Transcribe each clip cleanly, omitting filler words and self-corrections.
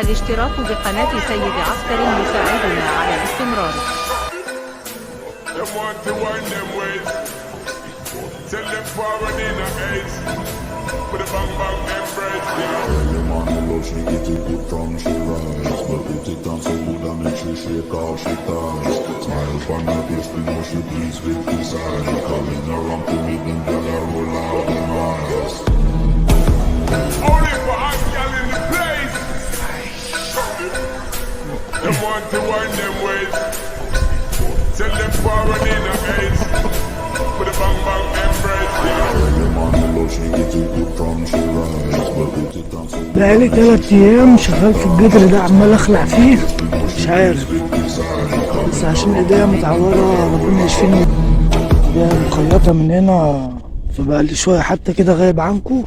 الاشتراك بقناة سيد عسكر يساعدنا على الاستمرار. She get it good from she rise, but put it on so good I make she shake all she ties. Smile from her face, we know she pleased with this eye. Calling her on to meet them, girl I roll out them eyes. Only for us, girl in the place. Them want to wind them ways. Send them forward in a haze. With a bang bang embrace. She get it good from she rise, but put it on so good. بقالي 3 ايام شغال في الجدر ده، عمال اخلع فيه مش عارف، بس عشان ايديا متعوره ربنا يشفيني. ايديا مخيطه من هنا، فبقالي شويه حتى كده غايب عنكو.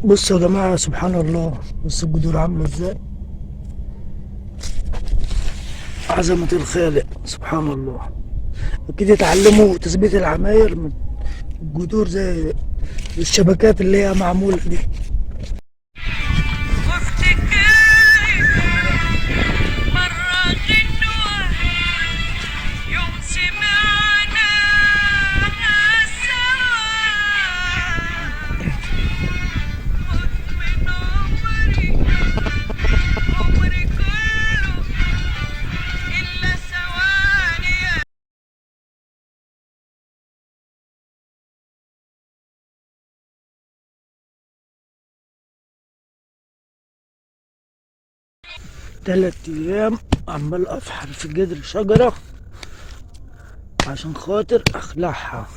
بصوا يا جماعه سبحان الله، بصوا الجدور عامله ازاي، عظمه الخالق سبحان الله. اكيد اتعلموا تثبيت العماير من الجذور زي الشبكات اللي هي معمولة دي. تلات ايام عمال افحر في جذر شجرة عشان خاطر اخلعها.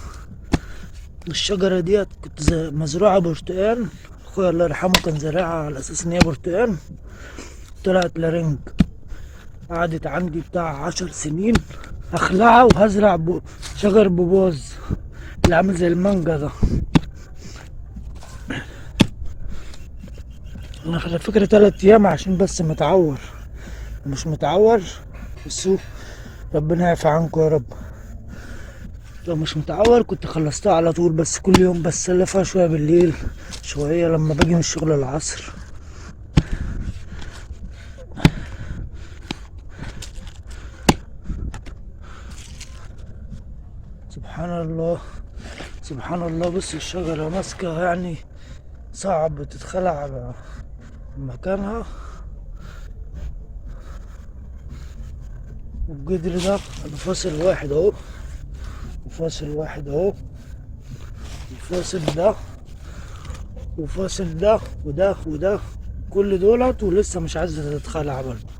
الشجرة ديت كنت مزروعة برتقال، اخويا الله يرحمه كان زارعها على اساس ان هي برتقال، طلعت لارنج. قعدت عندي بتاع 10 سنين. اخلعها وهزرع شجر بوبوز اللي عامل زي المانجا ده. انا على فكرة 3 ايام عشان بس متعور، مش متعور بس ربنا يعفى عنكم يا رب. لو مش متعور كنت خلصتها على طول، بس كل يوم بسلفها شوية بالليل، شوية لما باجي من الشغل العصر. سبحان الله سبحان الله. بص الشجرة ماسكة يعني صعب تتخلع مكانها. والجدر ده فاصل واحد اهو، وفاصل واحد اهو، وفاصل ده وفاصل ده وده وده، كل دولت ولسه مش عايزة تتخلع برضه.